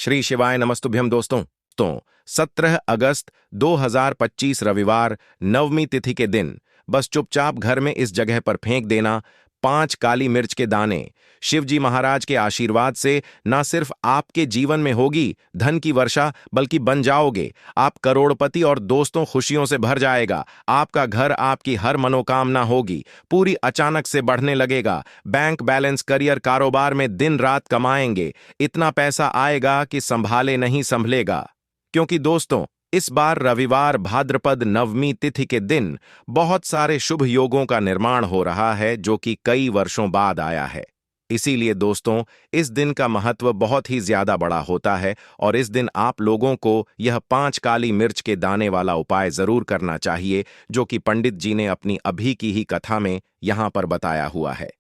श्री शिवाय नमस्तुभ्यम दोस्तों। तो 17 अगस्त 2025 रविवार नवमी तिथि के दिन बस चुपचाप घर में इस जगह पर फेंक देना 5 काली मिर्च के दाने। शिवजी महाराज के आशीर्वाद से ना सिर्फ आपके जीवन में होगी धन की वर्षा, बल्कि बन जाओगे आप करोड़पति और दोस्तों खुशियों से भर जाएगा। आपका घर, आपकी हर मनोकामना होगी पूरी, अचानक से बढ़ने लगेगा। बैंक बैलेंस, करियर, कारोबार में दिन रात कमाएंगे। इतना पैसा आएगा कि संभाले नहीं संभलेगा। क्योंकि दोस्तों, इस बार रविवार भाद्रपद नवमी तिथि के दिन बहुत सारे शुभ योगों का निर्माण हो रहा है, जो कि कई वर्षों बाद आया है। इसीलिए दोस्तों, इस दिन का महत्व बहुत ही ज्यादा बड़ा होता है और इस दिन आप लोगों को यह 5 काली मिर्च के दाने वाला उपाय जरूर करना चाहिए, जो कि पंडित जी ने अपनी अभी की ही कथा में यहां पर बताया हुआ है।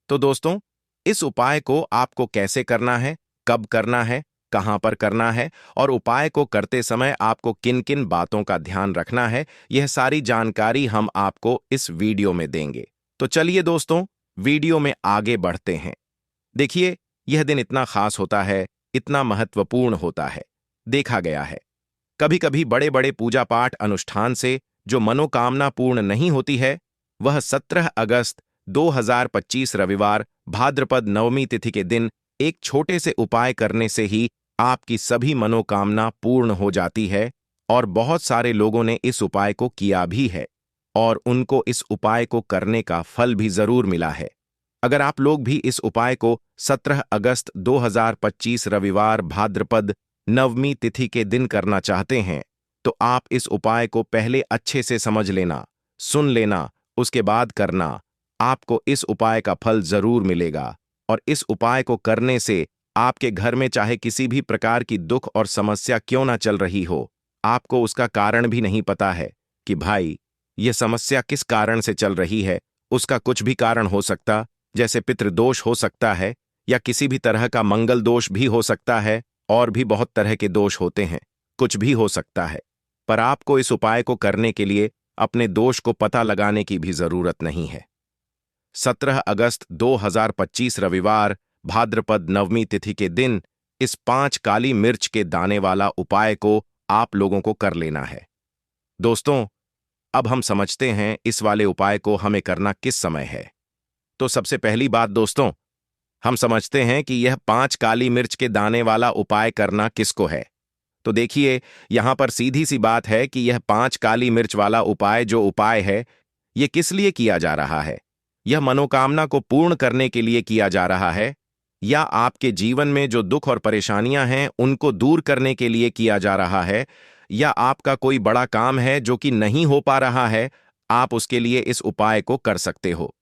तो दोस्तों, इस उपाय को आपको कैसे करना है, कब करना है, कहां पर करना है और उपाय को करते समय आपको किन किन बातों का ध्यान रखना है, यह सारी जानकारी हम आपको इस वीडियो में देंगे। तो चलिए दोस्तों, वीडियो में आगे बढ़ते हैं। देखिए, यह दिन इतना खास होता है, इतना महत्वपूर्ण होता है। देखा गया है कभी कभी बड़े बड़े पूजा पाठ अनुष्ठान से जो मनोकामना पूर्ण नहीं होती है, वह 17 अगस्त 2025 रविवार भाद्रपद नवमी तिथि के दिन एक छोटे से उपाय करने से ही आपकी सभी मनोकामना पूर्ण हो जाती है। और बहुत सारे लोगों ने इस उपाय को किया भी है और उनको इस उपाय को करने का फल भी जरूर मिला है। अगर आप लोग भी इस उपाय को 17 अगस्त 2025 रविवार भाद्रपद नवमी तिथि के दिन करना चाहते हैं, तो आप इस उपाय को पहले अच्छे से समझ लेना, सुन लेना, उसके बाद करना। आपको इस उपाय का फल जरूर मिलेगा और इस उपाय को करने से आपके घर में चाहे किसी भी प्रकार की दुख और समस्या क्यों ना चल रही हो, आपको उसका कारण भी नहीं पता है कि भाई यह समस्या किस कारण से चल रही है। उसका कुछ भी कारण हो सकता, जैसे पितृदोष हो सकता है या किसी भी तरह का मंगल दोष भी हो सकता है, और भी बहुत तरह के दोष होते हैं, कुछ भी हो सकता है। पर आपको इस उपाय को करने के लिए अपने दोष को पता लगाने की भी जरूरत नहीं है। 17 अगस्त 2025 रविवार भाद्रपद नवमी तिथि के दिन इस 5 काली मिर्च के दाने वाला उपाय को आप लोगों को कर लेना है। दोस्तों, अब हम समझते हैं इस वाले उपाय को हमें करना किस समय है। तो सबसे पहली बात दोस्तों, हम समझते हैं कि यह 5 काली मिर्च के दाने वाला उपाय करना किसको है। तो देखिए, यहां पर सीधी सी बात है कि यह 5 काली मिर्च वाला उपाय जो उपाय है, यह किस लिए किया जा रहा है। यह मनोकामना को पूर्ण करने के लिए किया जा रहा है, या आपके जीवन में जो दुख और परेशानियां हैं उनको दूर करने के लिए किया जा रहा है, या आपका कोई बड़ा काम है जो कि नहीं हो पा रहा है, आप उसके लिए इस उपाय को कर सकते हो।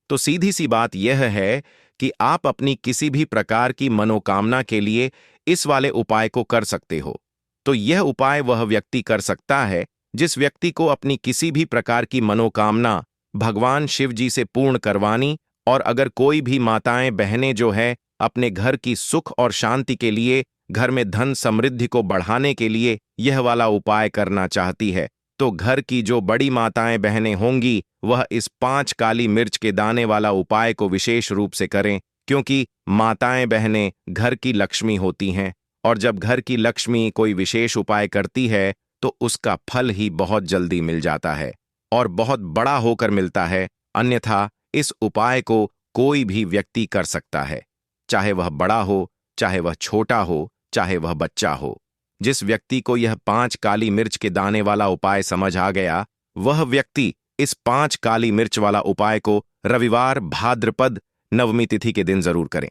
तो सीधी सी बात यह है कि आप अपनी किसी भी प्रकार की मनोकामना के लिए इस वाले उपाय को कर सकते हो। तो यह उपाय वह व्यक्ति कर सकता है जिस व्यक्ति को अपनी किसी भी प्रकार की मनोकामना भगवान शिव जी से पूर्ण करवानी, और अगर कोई भी माताएं बहनें जो है अपने घर की सुख और शांति के लिए, घर में धन समृद्धि को बढ़ाने के लिए यह वाला उपाय करना चाहती है, तो घर की जो बड़ी माताएं बहनें होंगी वह इस 5 काली मिर्च के दाने वाला उपाय को विशेष रूप से करें। क्योंकि माताएं बहनें घर की लक्ष्मी होती हैं, और जब घर की लक्ष्मी कोई विशेष उपाय करती है तो उसका फल ही बहुत जल्दी मिल जाता है और बहुत बड़ा होकर मिलता है। अन्यथा इस उपाय को कोई भी व्यक्ति कर सकता है, चाहे वह बड़ा हो, चाहे वह छोटा हो, चाहे वह बच्चा हो। जिस व्यक्ति को यह 5 काली मिर्च के दाने वाला उपाय समझ आ गया, वह व्यक्ति इस 5 काली मिर्च वाला उपाय को रविवार भाद्रपद नवमी तिथि के दिन जरूर करें,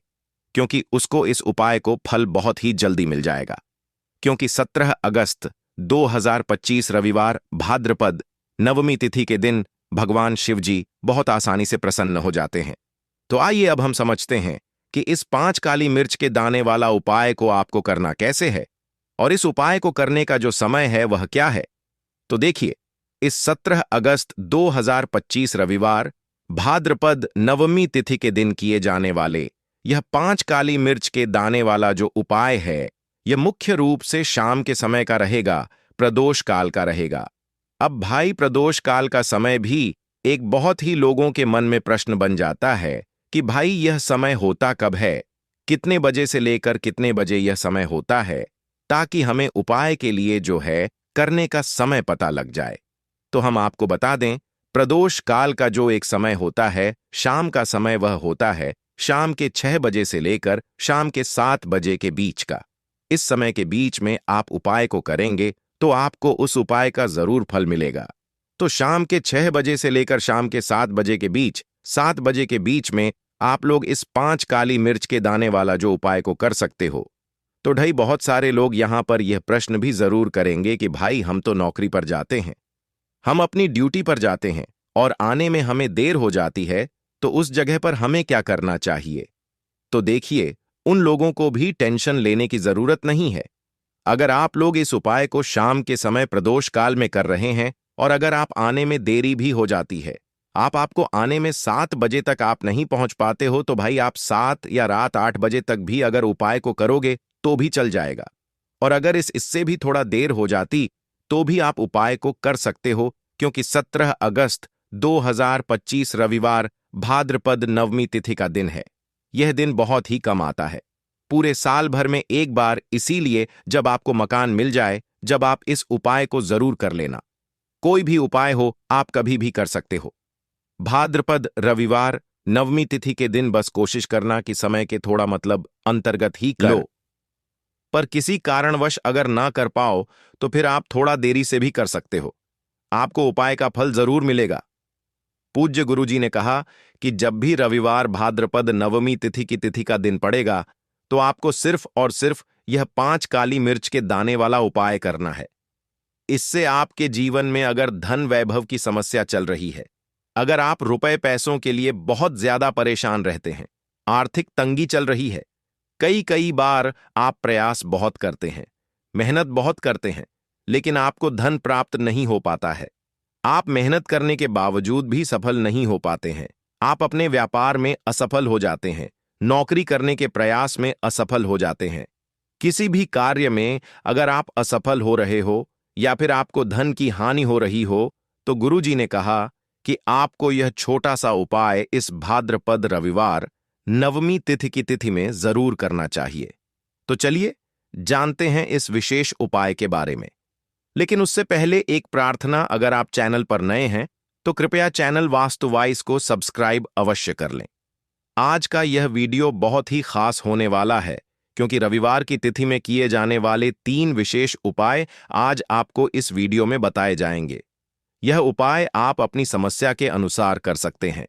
क्योंकि उसको इस उपाय को फल बहुत ही जल्दी मिल जाएगा। क्योंकि 17 अगस्त 2025 रविवार भाद्रपद नवमी तिथि के दिन भगवान शिव जी बहुत आसानी से प्रसन्न हो जाते हैं। तो आइए अब हम समझते हैं कि इस 5 काली मिर्च के दाने वाला उपाय को आपको करना कैसे है और इस उपाय को करने का जो समय है वह क्या है। तो देखिए, इस 17 अगस्त 2025 रविवार भाद्रपद नवमी तिथि के दिन किए जाने वाले यह 5 काली मिर्च के दाने वाला जो उपाय है, यह मुख्य रूप से शाम के समय का रहेगा, प्रदोष काल का रहेगा। अब भाई, प्रदोष काल का समय भी एक बहुत ही लोगों के मन में प्रश्न बन जाता है कि भाई यह समय होता कब है, कितने बजे से लेकर कितने बजे यह समय होता है, ताकि हमें उपाय के लिए जो है करने का समय पता लग जाए। तो हम आपको बता दें, प्रदोष काल का जो एक समय होता है, शाम का समय, वह होता है शाम के 6 बजे से लेकर शाम के 7 बजे के बीच का। इस समय के बीच में आप उपाय को करेंगे तो आपको उस उपाय का जरूर फल मिलेगा। तो शाम के 6 बजे से लेकर शाम के 7 बजे के बीच, 7 बजे के बीच में आप लोग इस 5 काली मिर्च के दाने वाला जो उपाय को कर सकते हो। तो ढाई बहुत सारे लोग यहां पर यह प्रश्न भी जरूर करेंगे कि भाई हम तो नौकरी पर जाते हैं, हम अपनी ड्यूटी पर जाते हैं और आने में हमें देर हो जाती है, तो उस जगह पर हमें क्या करना चाहिए? तो देखिए, उन लोगों को भी टेंशन लेने की जरूरत नहीं है। अगर आप लोग इस उपाय को शाम के समय प्रदोष काल में कर रहे हैं और अगर आप आने में देरी भी हो जाती है, आपको आने में 7 बजे तक आप नहीं पहुंच पाते हो, तो भाई आप 7 या रात 8 बजे तक भी अगर उपाय को करोगे तो भी चल जाएगा। और अगर इससे भी थोड़ा देर हो जाती तो भी आप उपाय को कर सकते हो, क्योंकि 17 अगस्त 2025 रविवार भाद्रपद नवमी तिथि का दिन है। यह दिन बहुत ही कम आता है, पूरे साल भर में एक बार, इसीलिए जब आपको मकान मिल जाए, जब आप इस उपाय को जरूर कर लेना। कोई भी उपाय हो, आप कभी भी कर सकते हो। भाद्रपद रविवार नवमी तिथि के दिन बस कोशिश करना कि समय के थोड़ा अंतर्गत ही कर लो। पर किसी कारणवश अगर ना कर पाओ तो फिर आप थोड़ा देरी से भी कर सकते हो, आपको उपाय का फल जरूर मिलेगा। पूज्य गुरुजी ने कहा कि जब भी रविवार भाद्रपद नवमी तिथि की तिथि का दिन पड़ेगा तो आपको सिर्फ और सिर्फ यह 5 काली मिर्च के दाने वाला उपाय करना है। इससे आपके जीवन में अगर धन वैभव की समस्या चल रही है, अगर आप रुपए पैसों के लिए बहुत ज्यादा परेशान रहते हैं, आर्थिक तंगी चल रही है, कई बार आप प्रयास बहुत करते हैं, मेहनत बहुत करते हैं, लेकिन आपको धन प्राप्त नहीं हो पाता है, आप मेहनत करने के बावजूद भी सफल नहीं हो पाते हैं, आप अपने व्यापार में असफल हो जाते हैं, नौकरी करने के प्रयास में असफल हो जाते हैं, किसी भी कार्य में अगर आप असफल हो रहे हो या फिर आपको धन की हानि हो रही हो, तो गुरुजी ने कहा कि आपको यह छोटा सा उपाय इस भाद्रपद रविवार नवमी तिथि की तिथि में जरूर करना चाहिए। तो चलिए जानते हैं इस विशेष उपाय के बारे में। लेकिन उससे पहले एक प्रार्थना, अगर आप चैनल पर नए हैं तो कृपया चैनल वास्तु वाइस को सब्सक्राइब अवश्य कर लें। आज का यह वीडियो बहुत ही खास होने वाला है, क्योंकि रविवार की तिथि में किए जाने वाले 3 विशेष उपाय आज आपको इस वीडियो में बताए जाएंगे। यह उपाय आप अपनी समस्या के अनुसार कर सकते हैं।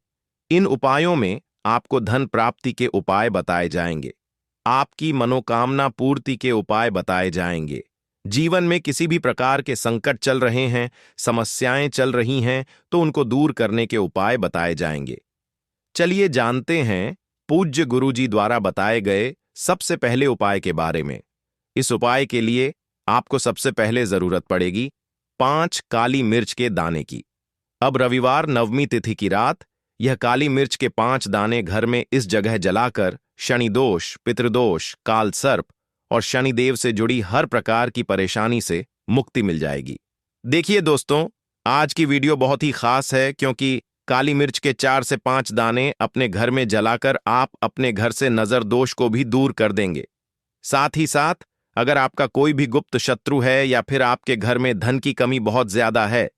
इन उपायों में आपको धन प्राप्ति के उपाय बताए जाएंगे, आपकी मनोकामना पूर्ति के उपाय बताए जाएंगे, जीवन में किसी भी प्रकार के संकट चल रहे हैं, समस्याएं चल रही हैं, तो उनको दूर करने के उपाय बताए जाएंगे। चलिए जानते हैं पूज्य गुरुजी द्वारा बताए गए सबसे पहले उपाय के बारे में। इस उपाय के लिए आपको सबसे पहले जरूरत पड़ेगी 5 काली मिर्च के दाने की। अब रविवार नवमी तिथि की रात यह काली मिर्च के 5 दाने घर में इस जगह जलाकर शनि दोष, पितृदोष, काल सर्प और शनिदेव से जुड़ी हर प्रकार की परेशानी से मुक्ति मिल जाएगी। देखिए दोस्तों, आज की वीडियो बहुत ही खास है, क्योंकि काली मिर्च के 4 से 5 दाने अपने घर में जलाकर आप अपने घर से नजर दोष को भी दूर कर देंगे। साथ ही साथ अगर आपका कोई भी गुप्त शत्रु है या फिर आपके घर में धन की कमी बहुत ज्यादा है,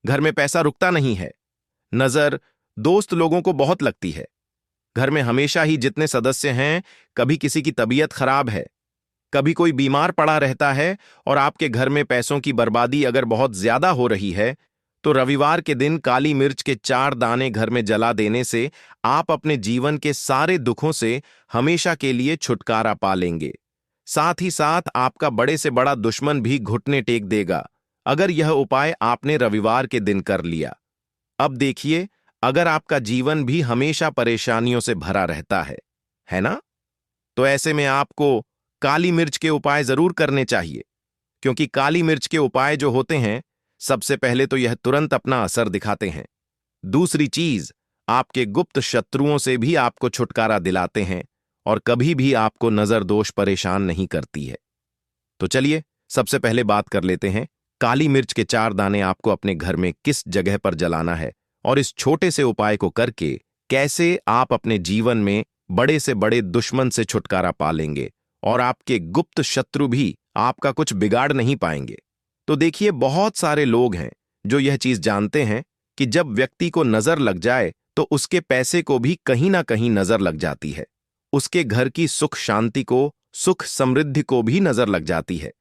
घर में पैसा रुकता नहीं है, नजर दोस्त लोगों को बहुत लगती है, घर में हमेशा ही जितने सदस्य हैं, कभी किसी की तबीयत खराब है, कभी कोई बीमार पड़ा रहता है और आपके घर में पैसों की बर्बादी अगर बहुत ज्यादा हो रही है, तो रविवार के दिन काली मिर्च के 4 दाने घर में जला देने से आप अपने जीवन के सारे दुखों से हमेशा के लिए छुटकारा पा लेंगे। साथ ही साथ आपका बड़े से बड़ा दुश्मन भी घुटने टेक देगा, अगर यह उपाय आपने रविवार के दिन कर लिया। अब देखिए, अगर आपका जीवन भी हमेशा परेशानियों से भरा रहता है ना? तो ऐसे में आपको काली मिर्च के उपाय जरूर करने चाहिए, क्योंकि काली मिर्च के उपाय जो होते हैं, सबसे पहले तो यह तुरंत अपना असर दिखाते हैं। दूसरी चीज, आपके गुप्त शत्रुओं से भी आपको छुटकारा दिलाते हैं और कभी भी आपको नजर दोष परेशान नहीं करती है। तो चलिए सबसे पहले बात कर लेते हैं, काली मिर्च के 4 दाने आपको अपने घर में किस जगह पर जलाना है और इस छोटे से उपाय को करके कैसे आप अपने जीवन में बड़े से बड़े दुश्मन से छुटकारा पा लेंगे और आपके गुप्त शत्रु भी आपका कुछ बिगाड़ नहीं पाएंगे। तो देखिए, बहुत सारे लोग हैं जो यह चीज जानते हैं कि जब व्यक्ति को नजर लग जाए तो उसके पैसे को भी कहीं ना कहीं नजर लग जाती है, उसके घर की सुख शांति को, सुख समृद्धि को भी नजर लग जाती है।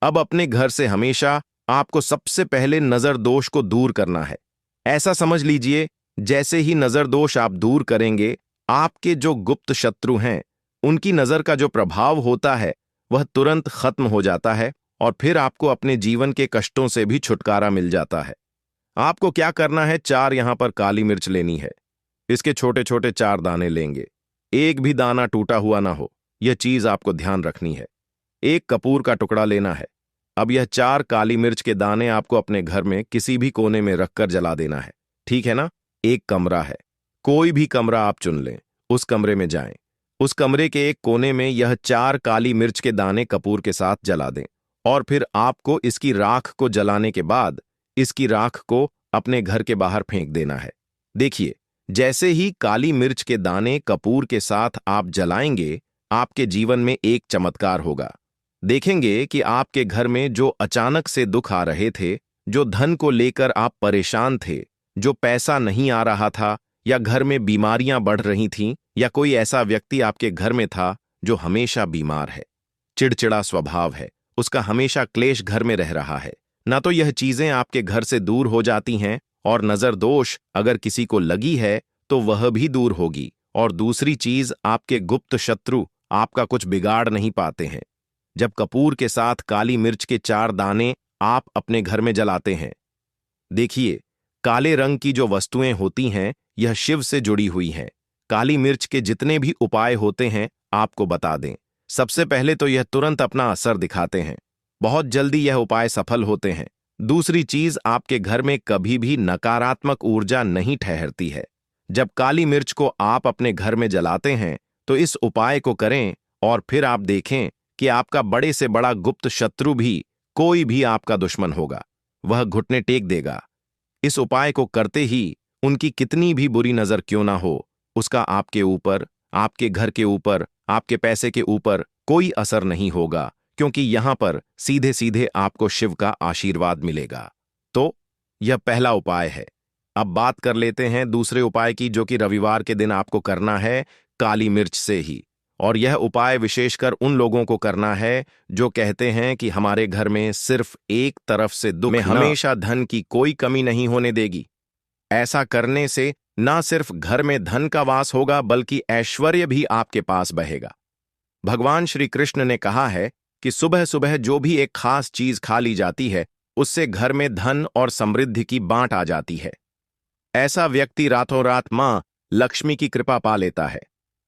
अब अपने घर से हमेशा आपको सबसे पहले नजर दोष को दूर करना है। ऐसा समझ लीजिए, जैसे ही नजर दोष आप दूर करेंगे, आपके जो गुप्त शत्रु हैं उनकी नजर का जो प्रभाव होता है वह तुरंत खत्म हो जाता है और फिर आपको अपने जीवन के कष्टों से भी छुटकारा मिल जाता है। आपको क्या करना है, 4 यहां पर काली मिर्च लेनी है। इसके छोटे छोटे 4 दाने लेंगे, एक भी दाना टूटा हुआ ना हो, यह चीज आपको ध्यान रखनी है। एक कपूर का टुकड़ा लेना है। अब यह 4 काली मिर्च के दाने आपको अपने घर में किसी भी कोने में रखकर जला देना है, ठीक है ना। एक कमरा है, कोई भी कमरा आप चुन लें, उस कमरे में जाएं। उस कमरे के एक कोने में यह 4 काली मिर्च के दाने कपूर के साथ जला दें और फिर आपको इसकी राख को जलाने के बाद इसकी राख को अपने घर के बाहर फेंक देना है। देखिए, जैसे ही काली मिर्च के दाने कपूर के साथ आप जलाएंगे, आपके जीवन में एक चमत्कार होगा। देखेंगे कि आपके घर में जो अचानक से दुख आ रहे थे, जो धन को लेकर आप परेशान थे, जो पैसा नहीं आ रहा था, या घर में बीमारियां बढ़ रही थीं, या कोई ऐसा व्यक्ति आपके घर में था जो हमेशा बीमार है, चिड़चिड़ा स्वभाव है, उसका हमेशा क्लेश घर में रह रहा है, ना तो यह चीजें आपके घर से दूर हो जाती हैं और नजर दोष अगर किसी को लगी है तो वह भी दूर होगी। और दूसरी चीज, आपके गुप्त शत्रु आपका कुछ बिगाड़ नहीं पाते हैं। जब कपूर के साथ काली मिर्च के 4 दाने आप अपने घर में जलाते हैं, देखिए, काले रंग की जो वस्तुएं होती हैं यह शिव से जुड़ी हुई हैं। काली मिर्च के जितने भी उपाय होते हैं आपको बता दें। सबसे पहले तो यह तुरंत अपना असर दिखाते हैं, बहुत जल्दी यह उपाय सफल होते हैं। दूसरी चीज, आपके घर में कभी भी नकारात्मक ऊर्जा नहीं ठहरती है। जब काली मिर्च को आप अपने घर में जलाते हैं तो इस उपाय को करें और फिर आप देखें कि आपका बड़े से बड़ा गुप्त शत्रु भी, कोई भी आपका दुश्मन होगा, वह घुटने टेक देगा। इस उपाय को करते ही उनकी कितनी भी बुरी नजर क्यों ना हो, उसका आपके ऊपर, आपके घर के ऊपर, आपके पैसे के ऊपर कोई असर नहीं होगा, क्योंकि यहां पर सीधे सीधे आपको शिव का आशीर्वाद मिलेगा। तो यह पहला उपाय है। अब बात कर लेते हैं दूसरे उपाय की, जो कि रविवार के दिन आपको करना है काली मिर्च से ही। और यह उपाय विशेषकर उन लोगों को करना है जो कहते हैं कि हमारे घर में सिर्फ एक तरफ से दुख, में हमेशा धन की कोई कमी नहीं होने देगी। ऐसा करने से ना सिर्फ घर में धन का वास होगा बल्कि ऐश्वर्य भी आपके पास बहेगा। भगवान श्री कृष्ण ने कहा है कि सुबह सुबह जो भी एक खास चीज खा ली जाती है उससे घर में धन और समृद्धि की बांट आ जाती है। ऐसा व्यक्ति रातों रात मां लक्ष्मी की कृपा पा लेता है।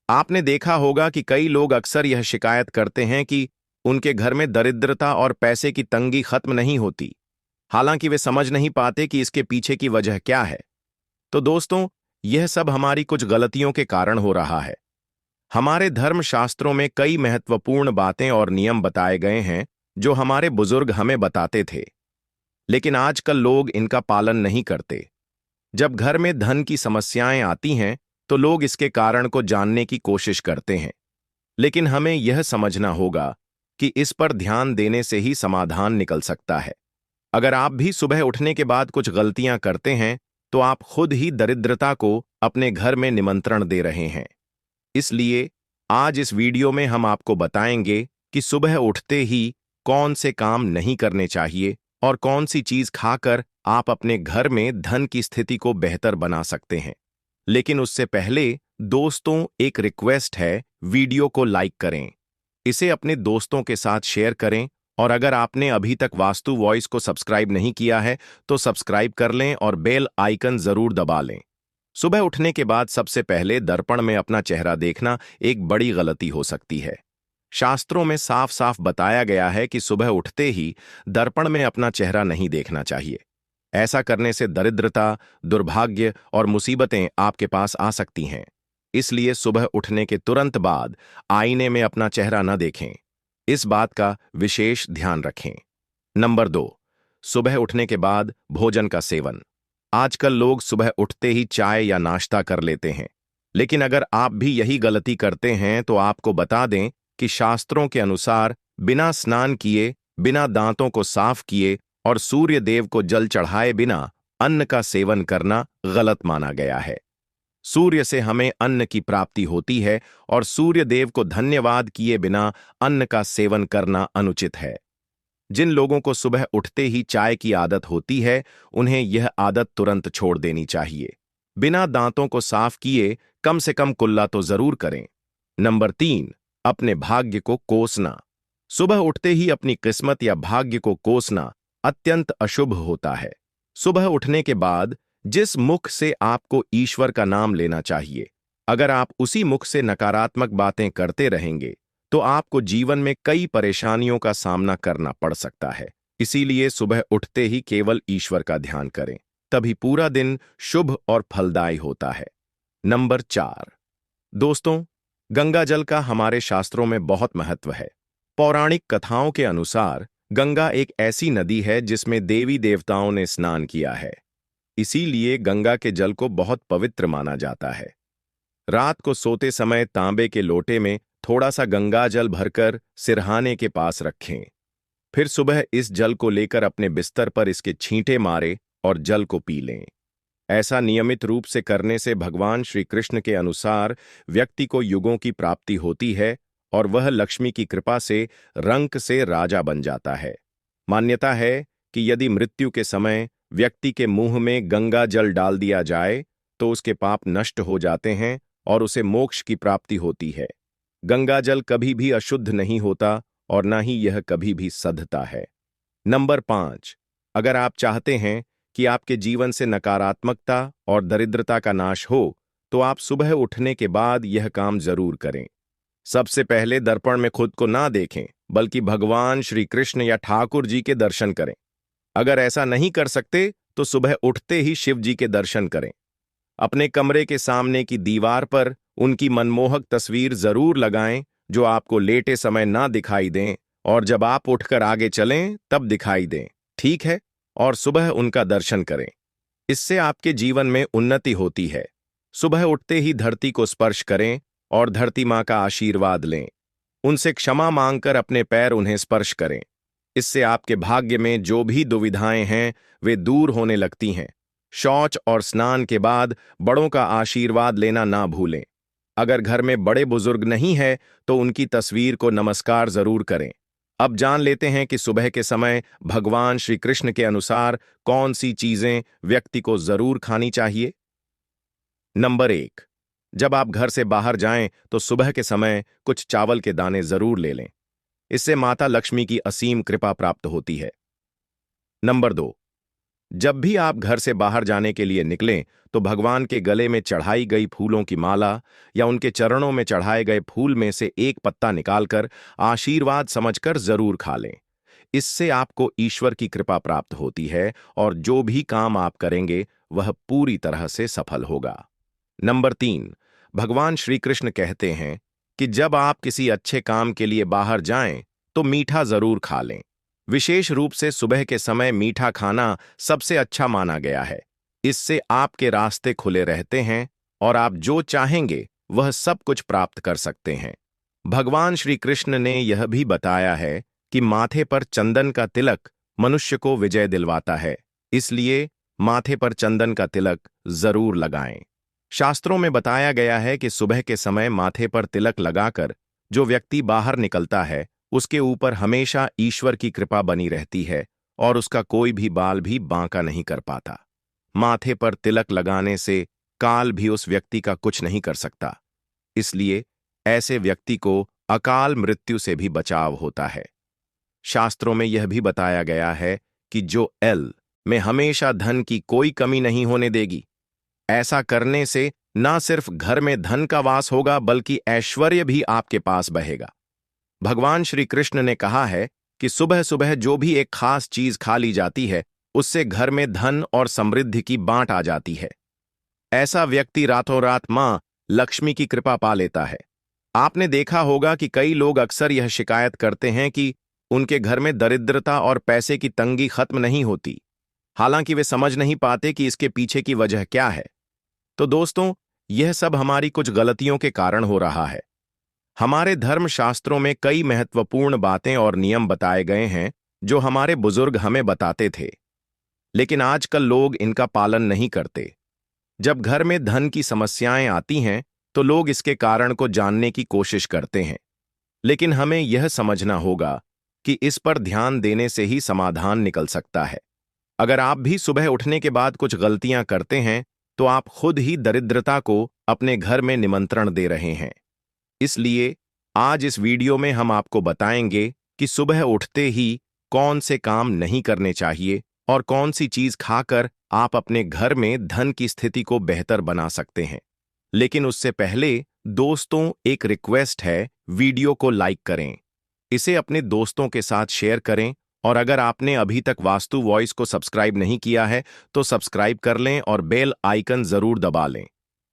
आपने देखा होगा कि कई लोग अक्सर यह शिकायत करते हैं कि उनके घर में दरिद्रता और पैसे की तंगी खत्म नहीं होती, हालांकि वे समझ नहीं पाते कि इसके पीछे की वजह क्या है। तो दोस्तों, यह सब हमारी कुछ गलतियों के कारण हो रहा है। हमारे धर्मशास्त्रों में कई महत्वपूर्ण बातें और नियम बताए गए हैं जो हमारे बुजुर्ग हमें बताते थे, लेकिन आजकल लोग इनका पालन नहीं करते। जब घर में धन की समस्याएं आती हैं तो लोग इसके कारण को जानने की कोशिश करते हैं, लेकिन हमें यह समझना होगा कि इस पर ध्यान देने से ही समाधान निकल सकता है। अगर आप भी सुबह उठने के बाद कुछ गलतियां करते हैं तो आप खुद ही दरिद्रता को अपने घर में निमंत्रण दे रहे हैं। इसलिए आज इस वीडियो में हम आपको बताएंगे कि सुबह उठते ही कौन से काम नहीं करने चाहिए और कौन सी चीज खाकर आप अपने घर में धन की स्थिति को बेहतर बना सकते हैं। लेकिन उससे पहले दोस्तों, एक रिक्वेस्ट है, वीडियो को लाइक करें, इसे अपने दोस्तों के साथ शेयर करें और अगर आपने अभी तक वास्तु वॉइस को सब्सक्राइब नहीं किया है तो सब्सक्राइब कर लें और बेल आइकन जरूर दबा लें। सुबह उठने के बाद सबसे पहले दर्पण में अपना चेहरा देखना एक बड़ी गलती हो सकती है। शास्त्रों में साफ साफ बताया गया है कि सुबह उठते ही दर्पण में अपना चेहरा नहीं देखना चाहिए। ऐसा करने से दरिद्रता, दुर्भाग्य और मुसीबतें आपके पास आ सकती हैं। इसलिए सुबह उठने के तुरंत बाद आईने में अपना चेहरा न देखें, इस बात का विशेष ध्यान रखें। नंबर 2, सुबह उठने के बाद भोजन का सेवन। आजकल लोग सुबह उठते ही चाय या नाश्ता कर लेते हैं। लेकिन अगर आप भी यही गलती करते हैं तो आपको बता दें कि शास्त्रों के अनुसार बिना स्नान किए, बिना दांतों को साफ किए और सूर्य देव को जल चढ़ाए बिना अन्न का सेवन करना गलत माना गया है। सूर्य से हमें अन्न की प्राप्ति होती है और सूर्य देव को धन्यवाद किए बिना अन्न का सेवन करना अनुचित है। जिन लोगों को सुबह उठते ही चाय की आदत होती है, उन्हें यह आदत तुरंत छोड़ देनी चाहिए। बिना दांतों को साफ किए कम से कम कुल्ला तो जरूर करें। नंबर 3, अपने भाग्य को कोसना। सुबह उठते ही अपनी किस्मत या भाग्य को कोसना अत्यंत अशुभ होता है। सुबह उठने के बाद जिस मुख से आपको ईश्वर का नाम लेना चाहिए, अगर आप उसी मुख से नकारात्मक बातें करते रहेंगे तो आपको जीवन में कई परेशानियों का सामना करना पड़ सकता है। इसीलिए सुबह उठते ही केवल ईश्वर का ध्यान करें, तभी पूरा दिन शुभ और फलदायी होता है। नंबर 4, दोस्तों, गंगा जल का हमारे शास्त्रों में बहुत महत्व है। पौराणिक कथाओं के अनुसार गंगा एक ऐसी नदी है जिसमें देवी देवताओं ने स्नान किया है। इसीलिए गंगा के जल को बहुत पवित्र माना जाता है। रात को सोते समय तांबे के लोटे में थोड़ा सा गंगा जल भरकर सिरहाने के पास रखें। फिर सुबह इस जल को लेकर अपने बिस्तर पर इसके छींटे मारे और जल को पी लें। ऐसा नियमित रूप से करने से भगवान श्री कृष्ण के अनुसार व्यक्ति को युगों की प्राप्ति होती है और वह लक्ष्मी की कृपा से रंक से राजा बन जाता है। मान्यता है कि यदि मृत्यु के समय व्यक्ति के मुंह में गंगा जल डाल दिया जाए तो उसके पाप नष्ट हो जाते हैं और उसे मोक्ष की प्राप्ति होती है। गंगा जल कभी भी अशुद्ध नहीं होता और न ही यह कभी भी सधता है। नंबर 5, अगर आप चाहते हैं कि आपके जीवन से नकारात्मकता और दरिद्रता का नाश हो, तो आप सुबह उठने के बाद यह काम जरूर करें। सबसे पहले दर्पण में खुद को ना देखें, बल्कि भगवान श्री कृष्ण या ठाकुर जी के दर्शन करें। अगर ऐसा नहीं कर सकते तो सुबह उठते ही शिव जी के दर्शन करें। अपने कमरे के सामने की दीवार पर उनकी मनमोहक तस्वीर जरूर लगाएं, जो आपको लेटे समय ना दिखाई दें और जब आप उठकर आगे चलें तब दिखाई दें, ठीक है? और सुबह उनका दर्शन करें। इससे आपके जीवन में उन्नति होती है। सुबह उठते ही धरती को स्पर्श करें और धरती माँ का आशीर्वाद लें। उनसे क्षमा मांगकर अपने पैर उन्हें स्पर्श करें। इससे आपके भाग्य में जो भी दुविधाएं हैं वे दूर होने लगती हैं। शौच और स्नान के बाद बड़ों का आशीर्वाद लेना ना भूलें। अगर घर में बड़े बुजुर्ग नहीं है तो उनकी तस्वीर को नमस्कार जरूर करें। अब जान लेते हैं कि सुबह के समय भगवान श्री कृष्ण के अनुसार कौन सी चीजें व्यक्ति को जरूर खानी चाहिए। नंबर 1, जब आप घर से बाहर जाएं तो सुबह के समय कुछ चावल के दाने जरूर ले लें। इससे माता लक्ष्मी की असीम कृपा प्राप्त होती है। नंबर 2, जब भी आप घर से बाहर जाने के लिए निकलें तो भगवान के गले में चढ़ाई गई फूलों की माला या उनके चरणों में चढ़ाए गए फूल में से एक पत्ता निकालकर आशीर्वाद समझकर जरूर खा लें। इससे आपको ईश्वर की कृपा प्राप्त होती है और जो भी काम आप करेंगे वह पूरी तरह से सफल होगा। नंबर 3, भगवान श्री कृष्ण कहते हैं कि जब आप किसी अच्छे काम के लिए बाहर जाएं तो मीठा जरूर खा लें। विशेष रूप से सुबह के समय मीठा खाना सबसे अच्छा माना गया है। इससे आपके रास्ते खुले रहते हैं और आप जो चाहेंगे वह सब कुछ प्राप्त कर सकते हैं। भगवान श्री कृष्ण ने यह भी बताया है कि माथे पर चंदन का तिलक मनुष्य को विजय दिलवाता है। इसलिए माथे पर चंदन का तिलक जरूर लगाएं। शास्त्रों में बताया गया है कि सुबह के समय माथे पर तिलक लगाकर जो व्यक्ति बाहर निकलता है उसके ऊपर हमेशा ईश्वर की कृपा बनी रहती है और उसका कोई भी बाल भी बांका नहीं कर पाता। माथे पर तिलक लगाने से काल भी उस व्यक्ति का कुछ नहीं कर सकता। इसलिए ऐसे व्यक्ति को अकाल मृत्यु से भी बचाव होता है। शास्त्रों में यह भी बताया गया है कि जो एल में हमेशा धन की कोई कमी नहीं होने देगी। ऐसा करने से न सिर्फ घर में धन का वास होगा बल्कि ऐश्वर्य भी आपके पास बहेगा। भगवान श्री कृष्ण ने कहा है कि सुबह सुबह जो भी एक खास चीज खा ली जाती है उससे घर में धन और समृद्धि की बांट आ जाती है। ऐसा व्यक्ति रातों रात मां लक्ष्मी की कृपा पा लेता है। आपने देखा होगा कि कई लोग अक्सर यह शिकायत करते हैं कि उनके घर में दरिद्रता और पैसे की तंगी खत्म नहीं होती, हालांकि वे समझ नहीं पाते कि इसके पीछे की वजह क्या है। तो दोस्तों, यह सब हमारी कुछ गलतियों के कारण हो रहा है। हमारे धर्म शास्त्रों में कई महत्वपूर्ण बातें और नियम बताए गए हैं जो हमारे बुजुर्ग हमें बताते थे, लेकिन आजकल लोग इनका पालन नहीं करते। जब घर में धन की समस्याएं आती हैं तो लोग इसके कारण को जानने की कोशिश करते हैं, लेकिन हमें यह समझना होगा कि इस पर ध्यान देने से ही समाधान निकल सकता है। अगर आप भी सुबह उठने के बाद कुछ गलतियां करते हैं तो आप खुद ही दरिद्रता को अपने घर में निमंत्रण दे रहे हैं। इसलिए आज इस वीडियो में हम आपको बताएंगे कि सुबह उठते ही कौन से काम नहीं करने चाहिए और कौन सी चीज खाकर आप अपने घर में धन की स्थिति को बेहतर बना सकते हैं। लेकिन उससे पहले दोस्तों, एक रिक्वेस्ट है, वीडियो को लाइक करें, इसे अपने दोस्तों के साथ शेयर करें और अगर आपने अभी तक वास्तु वॉइस को सब्सक्राइब नहीं किया है तो सब्सक्राइब कर लें और बेल आइकन जरूर दबा लें।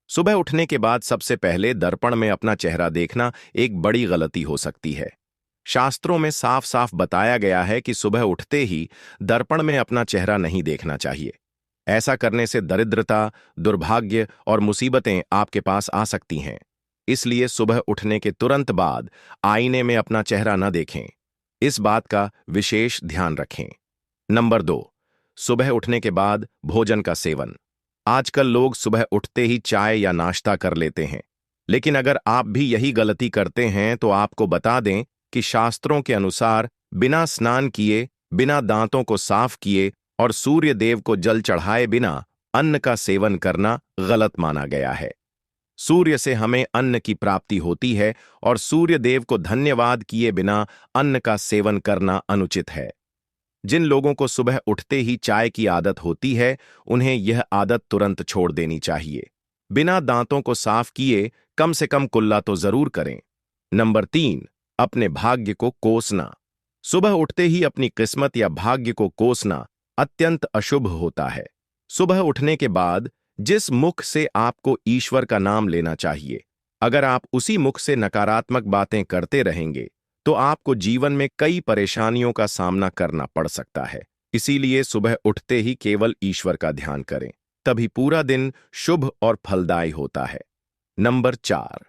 सुबह उठने के बाद सबसे पहले दर्पण में अपना चेहरा देखना एक बड़ी गलती हो सकती है। शास्त्रों में साफ साफ बताया गया है कि सुबह उठते ही दर्पण में अपना चेहरा नहीं देखना चाहिए। ऐसा करने से दरिद्रता, दुर्भाग्य और मुसीबतें आपके पास आ सकती हैं। इसलिए सुबह उठने के तुरंत बाद आईने में अपना चेहरा न देखें। इस बात का विशेष ध्यान रखें। नंबर 2, सुबह उठने के बाद भोजन का सेवन। आजकल लोग सुबह उठते ही चाय या नाश्ता कर लेते हैं, लेकिन अगर आप भी यही गलती करते हैं तो आपको बता दें कि शास्त्रों के अनुसार बिना स्नान किए, बिना दांतों को साफ किए और सूर्य देव को जल चढ़ाए बिना अन्न का सेवन करना गलत माना गया है। सूर्य से हमें अन्न की प्राप्ति होती है और सूर्य देव को धन्यवाद किए बिना अन्न का सेवन करना अनुचित है। जिन लोगों को सुबह उठते ही चाय की आदत होती है, उन्हें यह आदत तुरंत छोड़ देनी चाहिए। बिना दांतों को साफ किए कम से कम कुल्ला तो जरूर करें। नंबर 3, अपने भाग्य को कोसना। सुबह उठते ही अपनी किस्मत या भाग्य को कोसना अत्यंत अशुभ होता है। सुबह उठने के बाद जिस मुख से आपको ईश्वर का नाम लेना चाहिए, अगर आप उसी मुख से नकारात्मक बातें करते रहेंगे तो आपको जीवन में कई परेशानियों का सामना करना पड़ सकता है। इसीलिए सुबह उठते ही केवल ईश्वर का ध्यान करें, तभी पूरा दिन शुभ और फलदायी होता है। नंबर 4,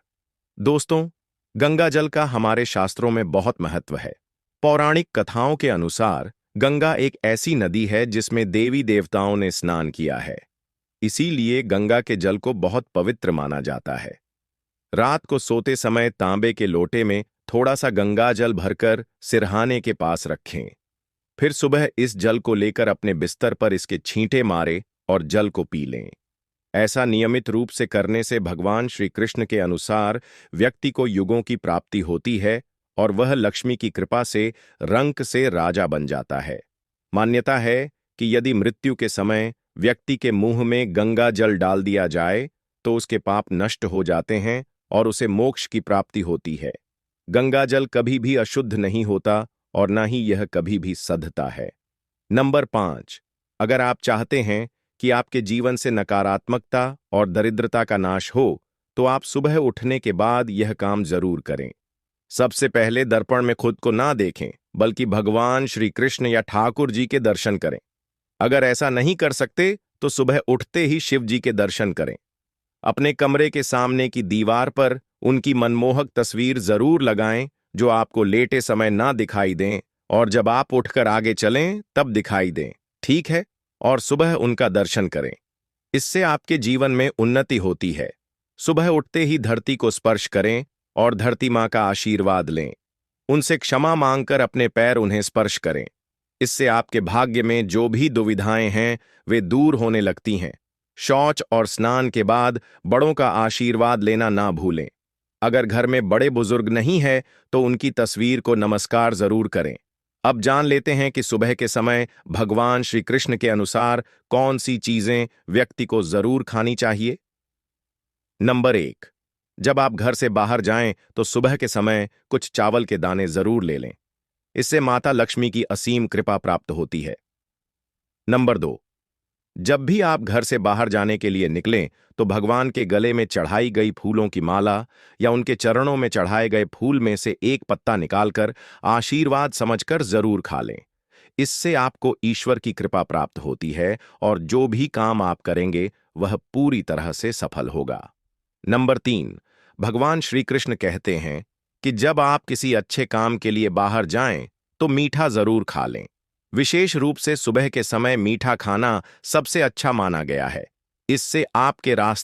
दोस्तों, गंगा जल का हमारे शास्त्रों में बहुत महत्व है। पौराणिक कथाओं के अनुसार गंगा एक ऐसी नदी है जिसमें देवी देवताओं ने स्नान किया है। इसीलिए गंगा के जल को बहुत पवित्र माना जाता है। रात को सोते समय तांबे के लोटे में थोड़ा सा गंगा जल भरकर सिरहाने के पास रखें। फिर सुबह इस जल को लेकर अपने बिस्तर पर इसके छींटे मारे और जल को पी लें। ऐसा नियमित रूप से करने से भगवान श्री कृष्ण के अनुसार व्यक्ति को युगों की प्राप्ति होती है और वह लक्ष्मी की कृपा से रंक से राजा बन जाता है। मान्यता है कि यदि मृत्यु के समय व्यक्ति के मुंह में गंगा जल डाल दिया जाए तो उसके पाप नष्ट हो जाते हैं और उसे मोक्ष की प्राप्ति होती है। गंगा जल कभी भी अशुद्ध नहीं होता और न ही यह कभी भी सधता है। नंबर 5, अगर आप चाहते हैं कि आपके जीवन से नकारात्मकता और दरिद्रता का नाश हो तो आप सुबह उठने के बाद यह काम जरूर करें। सबसे पहले दर्पण में खुद को ना देखें, बल्कि भगवान श्री कृष्ण या ठाकुर जी के दर्शन करें। अगर ऐसा नहीं कर सकते तो सुबह उठते ही शिव जी के दर्शन करें। अपने कमरे के सामने की दीवार पर उनकी मनमोहक तस्वीर जरूर लगाएं जो आपको लेटे समय ना दिखाई दें और जब आप उठकर आगे चलें तब दिखाई दें, ठीक है? और सुबह उनका दर्शन करें। इससे आपके जीवन में उन्नति होती है। सुबह उठते ही धरती को स्पर्श करें और धरती माँ का आशीर्वाद लें। उनसे क्षमा मांगकर अपने पैर उन्हें स्पर्श करें। इससे आपके भाग्य में जो भी दुविधाएं हैं वे दूर होने लगती हैं। शौच और स्नान के बाद बड़ों का आशीर्वाद लेना ना भूलें। अगर घर में बड़े बुजुर्ग नहीं है तो उनकी तस्वीर को नमस्कार जरूर करें। अब जान लेते हैं कि सुबह के समय भगवान श्री कृष्ण के अनुसार कौन सी चीजें व्यक्ति को जरूर खानी चाहिए। नंबर 1, जब आप घर से बाहर जाएं तो सुबह के समय कुछ चावल के दाने जरूर ले लें। इससे माता लक्ष्मी की असीम कृपा प्राप्त होती है। नंबर 2, जब भी आप घर से बाहर जाने के लिए निकलें तो भगवान के गले में चढ़ाई गई फूलों की माला या उनके चरणों में चढ़ाए गए फूल में से एक पत्ता निकालकर आशीर्वाद समझकर जरूर खा लें। इससे आपको ईश्वर की कृपा प्राप्त होती है और जो भी काम आप करेंगे वह पूरी तरह से सफल होगा। नंबर 3, भगवान श्री कृष्ण कहते हैं कि जब आप किसी अच्छे काम के लिए बाहर जाएं तो मीठा जरूर खा लें। विशेष रूप से सुबह के समय मीठा खाना सबसे अच्छा माना गया है। इससे आपके रास्ते